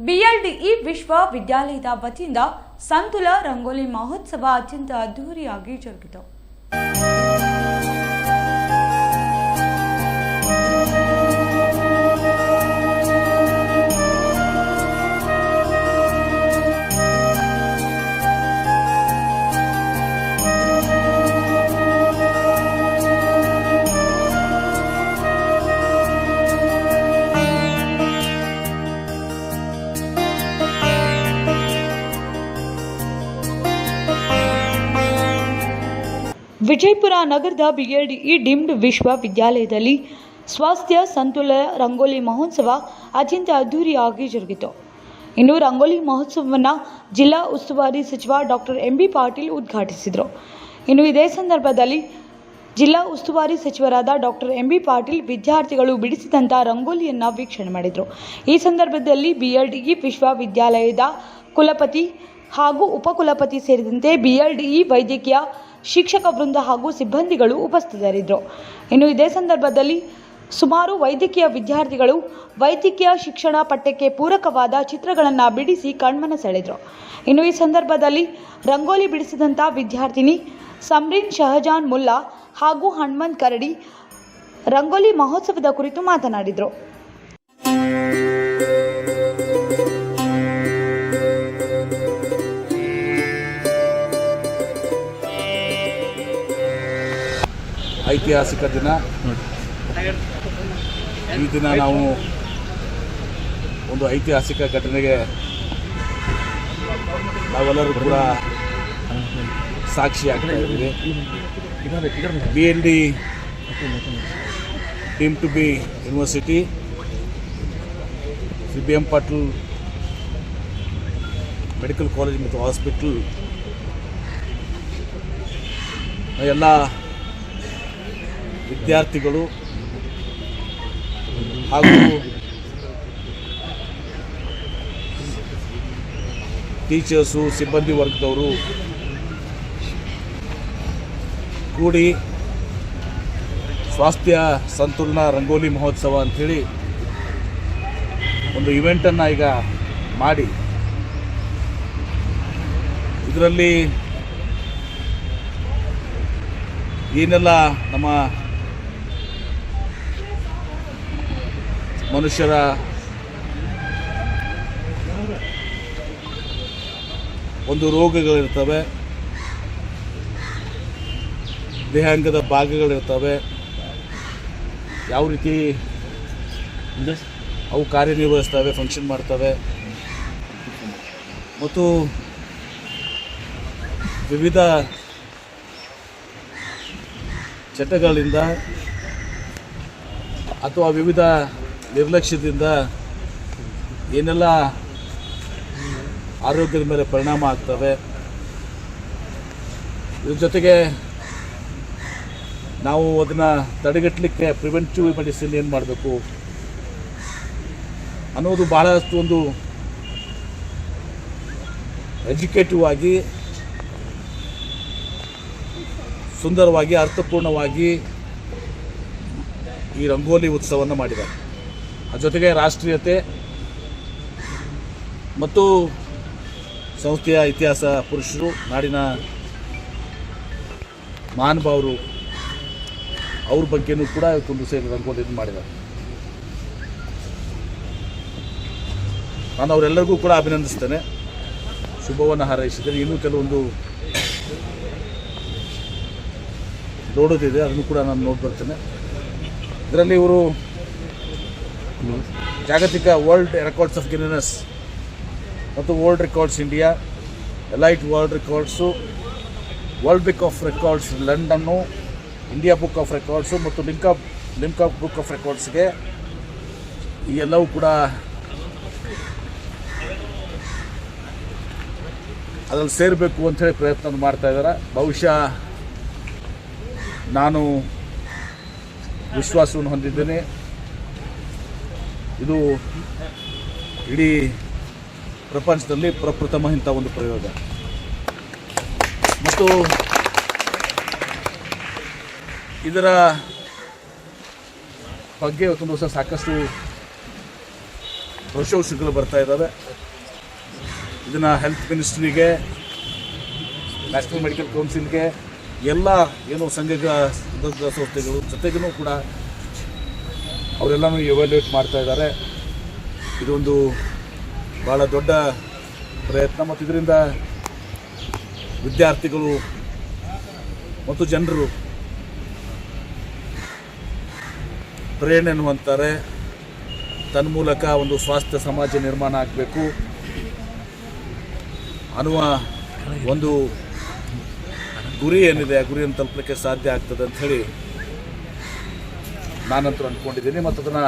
BLDE ವಿಶ್ವವಿದ್ಯಾಲಯದ ವತಿಯಿಂದ ಸಂತುಲ ರಂಗೋಲಿ ಮಹೋತ್ಸವ ಅತ್ಯಂತ ಅದ್ದೂರಿಯಾಗಿ ಜರುಗಿತು. ವಿಜಯಪುರ ನಗರದ ಬಿಎಲ್ಡಿಇ ಡೀಮ್ಡ್ ವಿಶ್ವವಿದ್ಯಾಲಯದಲ್ಲಿ ಸ್ವಾಸ್ಥ್ಯ ಸಂತುಲ ರಂಗೋಲಿ ಮಹೋತ್ಸವ ಅತ್ಯಂತ ಅದ್ದೂರಿಯಾಗಿ ಜರುಗಿತು. ಇನ್ನು ರಂಗೋಲಿ ಮಹೋತ್ಸವವನ್ನು ಜಿಲ್ಲಾ ಉಸ್ತುವಾರಿ ಸಚಿವ ಡಾಕ್ಟರ್ ಎಂಬಿ ಪಾಟೀಲ್ ಉದ್ಘಾಟಿಸಿದರು. ಇನ್ನು ಇದೇ ಸಂದರ್ಭದಲ್ಲಿ ಜಿಲ್ಲಾ ಉಸ್ತುವಾರಿ ಸಚಿವರಾದ ಡಾಕ್ಟರ್ ಎಂಬಿ ಪಾಟೀಲ್ ವಿದ್ಯಾರ್ಥಿಗಳು ಬಿಡಿಸಿದಂಥ ರಂಗೋಲಿಯನ್ನು ವೀಕ್ಷಣೆ ಮಾಡಿದರು. ಈ ಸಂದರ್ಭದಲ್ಲಿ ಬಿಎಲ್ಡಿಇ ವಿಶ್ವವಿದ್ಯಾಲಯದ ಕುಲಪತಿ ಹಾಗೂ ಉಪಕುಲಪತಿ ಸೇರಿದಂತೆ ಬಿಎಲ್ಡಿಇ ವೈದ್ಯಕೀಯ ಶಿಕ್ಷಕ ವೃಂದ ಹಾಗೂ ಸಿಬ್ಬಂದಿಗಳು ಉಪಸ್ಥಿತರಿದ್ದರು. ಇನ್ನು ಇದೇ ಸಂದರ್ಭದಲ್ಲಿ ಸುಮಾರು ವೈದ್ಯಕೀಯ ವಿದ್ಯಾರ್ಥಿಗಳು ವೈದ್ಯಕೀಯ ಶಿಕ್ಷಣ ಪಠ್ಯಕ್ಕೆ ಪೂರಕವಾದ ಚಿತ್ರಗಳನ್ನು ಬಿಡಿಸಿ ಕಣ್ಮನ ಸೆಳೆದರು. ಇನ್ನು ಈ ಸಂದರ್ಭದಲ್ಲಿ ರಂಗೋಲಿ ಬಿಡಿಸಿದಂಥ ವಿದ್ಯಾರ್ಥಿನಿ ಸಮ್ರೀನ್ ಶಹಜಾನ್ ಮುಲ್ಲಾ ಹಾಗೂ ಹನುಮಂತ್ ಕರಡಿ ರಂಗೋಲಿ ಮಹೋತ್ಸವದ ಕುರಿತು ಮಾತನಾಡಿದರು. ಐತಿಹಾಸಿಕ ದಿನ. ಈ ದಿನ ನಾವು ಒಂದು ಐತಿಹಾಸಿಕ ಘಟನೆಗೆ ನಾವೆಲ್ಲರೂ ಕೂಡ ಸಾಕ್ಷಿಯಾಗ್ತಾ ಇದ್ದೀವಿ. BLD deemed to be university, BM Patil medical college ಮತ್ತು ಹಾಸ್ಪಿಟಲ್ ಎಲ್ಲ ವಿದ್ಯಾರ್ಥಿಗಳು ಹಾಗೂ ಟೀಚರ್ಸು, ಸಿಬ್ಬಂದಿ ವರ್ಗದವರು ಕೂಡಿ ಸ್ವಾಸ್ಥ್ಯ ಸಂತುಲನ ರಂಗೋಲಿ ಮಹೋತ್ಸವ ಅಂಥೇಳಿ ಒಂದು ಇವೆಂಟನ್ನು ಈಗ ಮಾಡಿ ಇದರಲ್ಲಿ ಏನೆಲ್ಲ ನಮ್ಮ ಮನುಷ್ಯರ ಒಂದು ರೋಗಗಳಿರ್ತವೆ, ದೇಹಾಂಗದ ಭಾಗಗಳಿರ್ತವೆ, ಯಾವ ರೀತಿ ಅವು ಕಾರ್ಯನಿರ್ವಹಿಸ್ತವೆ, ಫಂಕ್ಷನ್ ಮಾಡ್ತವೆ ಮತ್ತು ವಿವಿಧ ಚಟಗಳಿಂದ ಅಥವಾ ವಿವಿಧ ನಿರ್ಲಕ್ಷ್ಯದಿಂದ ಏನೆಲ್ಲ ಆರೋಗ್ಯದ ಮೇಲೆ ಪರಿಣಾಮ ಆಗ್ತವೆ, ಇದ್ರ ಜೊತೆಗೆ ನಾವು ಅದನ್ನು ತಡೆಗಟ್ಟಲಿಕ್ಕೆ ಪ್ರಿವೆಂಟಿವ್ ಮೆಡಿಸಿನ್ ಏನು ಮಾಡಬೇಕು ಅನ್ನೋದು ಬಹಳಷ್ಟು ಒಂದು ಎಜುಕೇಟಿವ್ ಆಗಿ, ಸುಂದರವಾಗಿ, ಅರ್ಥಪೂರ್ಣವಾಗಿ ಈ ರಂಗೋಲಿ ಉತ್ಸವವನ್ನು ಮಾಡಿದ್ದಾರೆ. ಅದರ ಜೊತೆಗೆ ರಾಷ್ಟ್ರೀಯತೆ ಮತ್ತು ಸಂಸ್ಥೆಯ ಇತಿಹಾಸ ಪುರುಷರು, ನಾಡಿನ ಮಹಾನುಭಾವರು, ಅವ್ರ ಬಗ್ಗೆನೂ ಕೂಡ ಇವತ್ತೊಂದು ಸೇರಿ ರಂಗೋಲಿಯನ್ನು ಮಾಡಿದ್ದಾರೆ. ನಾನು ಅವರೆಲ್ಲರಿಗೂ ಕೂಡ ಅಭಿನಂದಿಸ್ತೇನೆ, ಶುಭವನ್ನು ಹಾರೈಸಿದ್ದೇನೆ. ಇನ್ನೂ ಕೆಲವೊಂದು ನೋಡೋದಿದೆ, ಅದನ್ನು ಕೂಡ ನಾನು ನೋಡಿ ಬರ್ತೇನೆ. ಇದರಲ್ಲಿ ಇವರು ಜಾಗತಿಕ ವರ್ಲ್ಡ್ ರೆಕಾರ್ಡ್ಸ್ ಆಫ್ ಗಿನ್ನೆಸ್ ಮತ್ತು world records India, elite world records, world book of records London, India book of records ಮತ್ತು ಲಿಮ್ಕಾ ಬುಕ್ ಆಫ್ ರೆಕಾರ್ಡ್ಸ್ಗೆ ಈ ಎಲ್ಲವೂ ಕೂಡ ಅದರಲ್ಲಿ ಸೇರಬೇಕು ಅಂಥೇಳಿ ಪ್ರಯತ್ನ ಮಾಡ್ತಾ ಇದ್ದಾರೆ. ಬಹುಶಃ ನಾನು ವಿಶ್ವಾಸವನ್ನು ಹೊಂದಿದ್ದೇನೆ, ಇದು ಇಡೀ ಪ್ರಪಂಚದಲ್ಲಿ ಪ್ರಪ್ರಥಮ ಇಂಥ ಒಂದು ಪ್ರಯೋಗ. ಮತ್ತು ಇದರ ಬಗ್ಗೆ ಇವತ್ತೊಂದು ದಿವಸ ಸಾಕಷ್ಟು ಪ್ರಶಂಸೆಗಳು ಬರ್ತಾ ಇದ್ದಾವೆ. ಇದನ್ನು ಹೆಲ್ತ್ ಮಿನಿಸ್ಟ್ರಿಗೆ, ನ್ಯಾಷನಲ್ ಮೆಡಿಕಲ್ ಕೌನ್ಸಿಲ್ಗೆ, ಎಲ್ಲ ಏನು ಸಂಘ ಸಂಸ್ಥೆಗಳು ಜೊತೆಗೂ ಕೂಡ ಅವರೆಲ್ಲನೂ ಎವ್ಯಾಲ್ಯೂಯೇಟ್ ಮಾಡ್ತಾ ಇದ್ದಾರೆ. ಇದೊಂದು ಭಾಳ ದೊಡ್ಡ ಪ್ರಯತ್ನ ಮತ್ತು ಇದರಿಂದ ವಿದ್ಯಾರ್ಥಿಗಳು ಮತ್ತು ಜನರು ಪ್ರೇರಣೆಯನ್ನು ಹೊಂದ್ತಾರೆ. ತನ್ಮೂಲಕ ಒಂದು ಸ್ವಾಸ್ಥ್ಯ ಸಮಾಜ ನಿರ್ಮಾಣ ಆಗಬೇಕು ಅನ್ನುವ ಒಂದು ಗುರಿ ಏನಿದೆ, ಆ ಗುರಿಯನ್ನು ತಲುಪಲಿಕ್ಕೆ ಸಾಧ್ಯ ಆಗ್ತದೆ ಅಂಥೇಳಿ ನಾನಂತೂ ಅಂದ್ಕೊಂಡಿದ್ದೀನಿ. ಮತ್ತು ಅದನ್ನು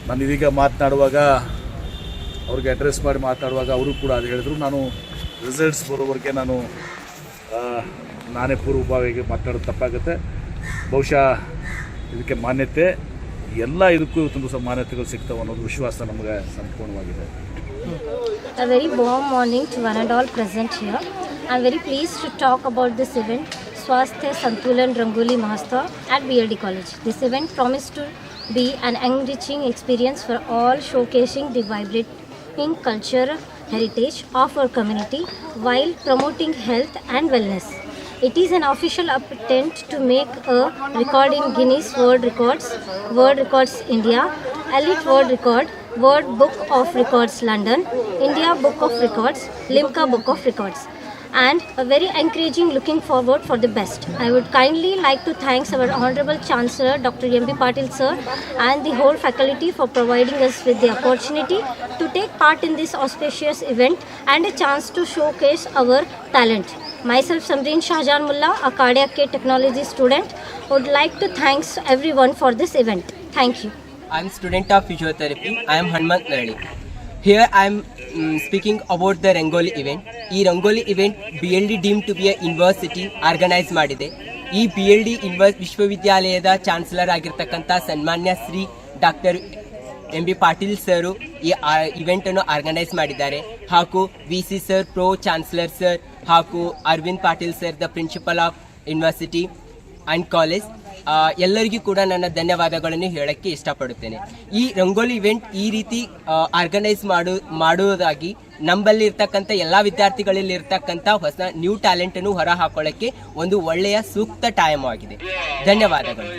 ನಾನು ಇದೀಗ ಮಾತನಾಡುವಾಗ, ಅವ್ರಿಗೆ ಅಡ್ರೆಸ್ ಮಾಡಿ ಮಾತನಾಡುವಾಗ ಅವರು ಕೂಡ ಅದು ಹೇಳಿದರು. ನಾನು ರಿಸಲ್ಟ್ಸ್ ಬರೋವರೆಗೆ ನಾನೇ ಪೂರ್ವಭಾವಿಯಾಗಿ ಮಾತನಾಡೋದು ತಪ್ಪಾಗುತ್ತೆ. ಬಹುಶಃ ಇದಕ್ಕೆ ಮಾನ್ಯತೆ, ಎಲ್ಲ ಇದಕ್ಕೂ ಇವತ್ತೊಂದು ಸಹ ಮಾನ್ಯತೆಗಳು ಸಿಗ್ತಾವೆ ಅನ್ನೋದು ವಿಶ್ವಾಸ ನಮಗೆ ಸಂಪೂರ್ಣವಾಗಿದೆ. A very warm morning to one and all present here. I am very pleased to talk about this event, Swasthya Santulan Rangoli Mahotsav at BLD College. This event promised to be an enriching experience for all, showcasing the vibrating cultural heritage of our community while promoting health and wellness. It is an official attempt to make a record in Guinness World Records India, Elite World Record, World Book of Records London, India Book of Records, Limca Book of Records, and a very encouraging looking forward for the best. I would kindly like to thank our Honorable Chancellor Dr. M.B. Patil sir and the whole faculty for providing us with the opportunity to take part in this auspicious event and a chance to showcase our talent. Myself Samreen Shahjan Mullah, a cardiac care technology student, would like to thank everyone for this event. Thank you. I am student of physiotherapy. I am Hanmant Nardi. Here I am speaking about the Rangoli event. ಈ rangoli event BLD deem to be a university organise ಮಾಡಿದೆ. ಈ BLD ವಿಶ್ವವಿದ್ಯಾಲಯದ chancellor ಆಗಿರ್ತಕ್ಕಂಥ ಸನ್ಮಾನ್ಯ Shri doctor MB Patil sir ಈ ಇವೆಂಟನ್ನು organise ಮಾಡಿದ್ದಾರೆ. ಹಾಗೂ VC sir, pro chancellor sir, ಹಾಗೂ Arvind Patil sir, the principal of university and college, ಎಲ್ಲರಿಗೂ ಕೂಡ ನನ್ನ ಧನ್ಯವಾದಗಳನ್ನು ಹೇಳೋಕ್ಕೆ ಇಷ್ಟಪಡುತ್ತೇನೆ. ಈ ರಂಗೋಲಿ ಇವೆಂಟ್ ಈ ರೀತಿ ಆರ್ಗನೈಸ್ ಮಾಡುವುದಾಗಿ ನಮ್ಮಲ್ಲಿ ಇರ್ತಕ್ಕಂಥ ಎಲ್ಲ ವಿದ್ಯಾರ್ಥಿಗಳಲ್ಲಿ ಇರ್ತಕ್ಕಂಥ ಹೊಸ ನ್ಯೂ ಟ್ಯಾಲೆಂಟನ್ನು ಹೊರ ಹಾಕೊಳ್ಳೋಕ್ಕೆ ಒಂದು ಒಳ್ಳೆಯ ಸೂಕ್ತ ಟೈಮ್ ಆಗಿದೆ. ಧನ್ಯವಾದಗಳು.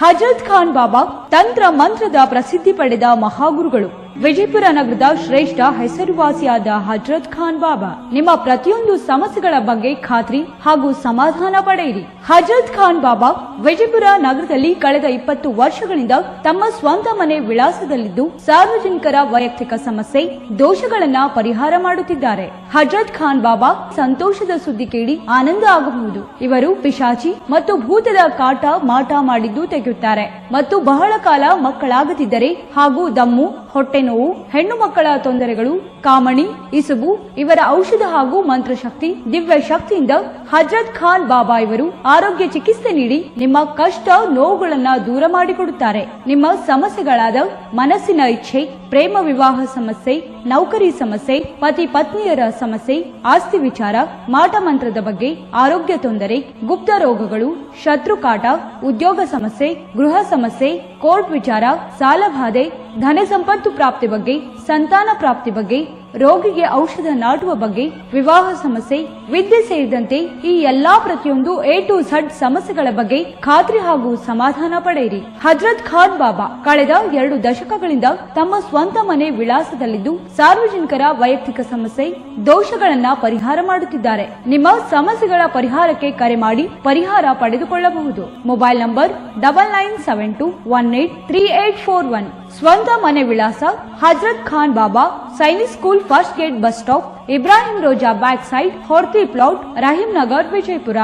ಹಜರತ್ ಖಾನ್ ಬಾಬಾ ತಂತ್ರ ಮಂತ್ರದ ಪ್ರಸಿದ್ಧಿ ಪಡೆದ ಮಹಾಗುರುಗಳು. ವಿಜಯಪುರ ನಗರದ ಶ್ರೇಷ್ಠ ಹೆಸರುವಾಸಿಯಾದ ಹಜರತ್ ಖಾನ್ ಬಾಬಾ ನಿಮ್ಮ ಪ್ರತಿಯೊಂದು ಸಮಸ್ಯೆಗಳ ಬಗ್ಗೆ ಖಾತ್ರಿ ಹಾಗೂ ಸಮಾಧಾನ ಪಡೆಯಿರಿ. ಹಜರತ್ ಖಾನ್ ಬಾಬಾ ವಿಜಯಪುರ ನಗರದಲ್ಲಿ ಕಳೆದ 20 ವರ್ಷಗಳಿಂದ ತಮ್ಮ ಸ್ವಂತ ಮನೆ ವಿಳಾಸದಲ್ಲಿದ್ದು ಸಾರ್ವಜನಿಕರ ವೈಯಕ್ತಿಕ ಸಮಸ್ಯೆ ದೋಷಗಳನ್ನ ಪರಿಹಾರ ಮಾಡುತ್ತಿದ್ದಾರೆ. ಹಜರತ್ ಖಾನ್ ಬಾಬಾ ಸಂತೋಷದ ಸುದ್ದಿ ಕೇಳಿ ಆನಂದ ಆಗಬಹುದು. ಇವರು ಪಿಶಾಚಿ ಮತ್ತು ಭೂತದ ಕಾಟ ಮಾಟ ಮಾಡಿದ್ದು ತೆಗೆಯುತ್ತಾರೆ ಮತ್ತು ಬಹಳ ಕಾಲ ಮಕ್ಕಳಾಗದಿದ್ದರೆ ಹಾಗೂ ದಮ್ಮು, ಹೊಟ್ಟೆ ನೋವು, ಹೆಣ್ಣು ಮಕ್ಕಳ ತೊಂದರೆಗಳು, ಕಾಮಣಿ, ಇಸುಬು ಇವರ ಔಷಧ ಹಾಗೂ ಮಂತ್ರಶಕ್ತಿ ದಿವ್ಯ ಶಕ್ತಿಯಿಂದ ಹಜರತ್ ಖಾನ್ ಬಾಬಾ ಇವರು ಆರೋಗ್ಯ ಚಿಕಿತ್ಸೆ ನೀಡಿ ನಿಮ್ಮ ಕಷ್ಟ ನೋವುಗಳನ್ನ ದೂರ ಮಾಡಿಕೊಡುತ್ತಾರೆ. ನಿಮ್ಮ ಸಮಸ್ಯೆಗಳಾದ ಮನಸ್ಸಿನ ಇಚ್ಛೆ, ಪ್ರೇಮ ವಿವಾಹ ಸಮಸ್ಯೆ, ನೌಕರಿ ಸಮಸ್ಯೆ, ಪತಿ ಪತ್ನಿಯರ ಸಮಸ್ಯೆ, ಆಸ್ತಿ ವಿಚಾರ, ಮಾಟ ಮಂತ್ರದ ಬಗ್ಗೆ, ಆರೋಗ್ಯ ತೊಂದರೆ, ಗುಪ್ತ ರೋಗಗಳು, ಶತ್ರುಕಾಟ, ಉದ್ಯೋಗ ಸಮಸ್ಯೆ, ಗೃಹ ಸಮಸ್ಯೆ, ಕೋರ್ಟ್ ವಿಚಾರ, ಸಾಲಬಾಧೆ, ಧನ ಸಂಪತ್ತು ಪ್ರಾಪ್ತಿ ಬಗ್ಗೆ, ಸಂತಾನ ಪ್ರಾಪ್ತಿ ಬಗ್ಗೆ, ರೋಗಿಗೆ ಔಷಧ ನಾಟುವ ಬಗ್ಗೆ, ವಿವಾಹ ಸಮಸ್ಯೆ, ವಿದ್ಯೆ ಸೇರಿದಂತೆ ಈ ಎಲ್ಲಾ ಪ್ರತಿಯೊಂದು A to Z ಸಮಸ್ಯೆಗಳ ಬಗ್ಗೆ ಖಾತ್ರಿ ಹಾಗೂ ಸಮಾಧಾನ ಪಡೆಯಿರಿ. ಹಜರತ್ ಖಾನ್ ಬಾಬಾ ಕಳೆದ 2 ದಶಕಗಳಿಂದ ತಮ್ಮ ಸ್ವಂತ ಮನೆ ವಿಳಾಸದಲ್ಲಿದ್ದು ಸಾರ್ವಜನಿಕರ ವೈಯಕ್ತಿಕ ಸಮಸ್ಯೆ ದೋಷಗಳನ್ನ ಪರಿಹಾರ ಮಾಡುತ್ತಿದ್ದಾರೆ. ನಿಮ್ಮ ಸಮಸ್ಯೆಗಳ ಪರಿಹಾರಕ್ಕೆ ಕರೆ ಮಾಡಿ ಪರಿಹಾರ ಪಡೆದುಕೊಳ್ಳಬಹುದು. Mobile number 9972183841. ಸ್ವಂತ ಮನೆ ವಿಳಾಸ Hazrat Khan Baba Sainik school first gate bus stop, Ibrahim Roza back side, Horti plot, Rahim Nagar, Vijayapura.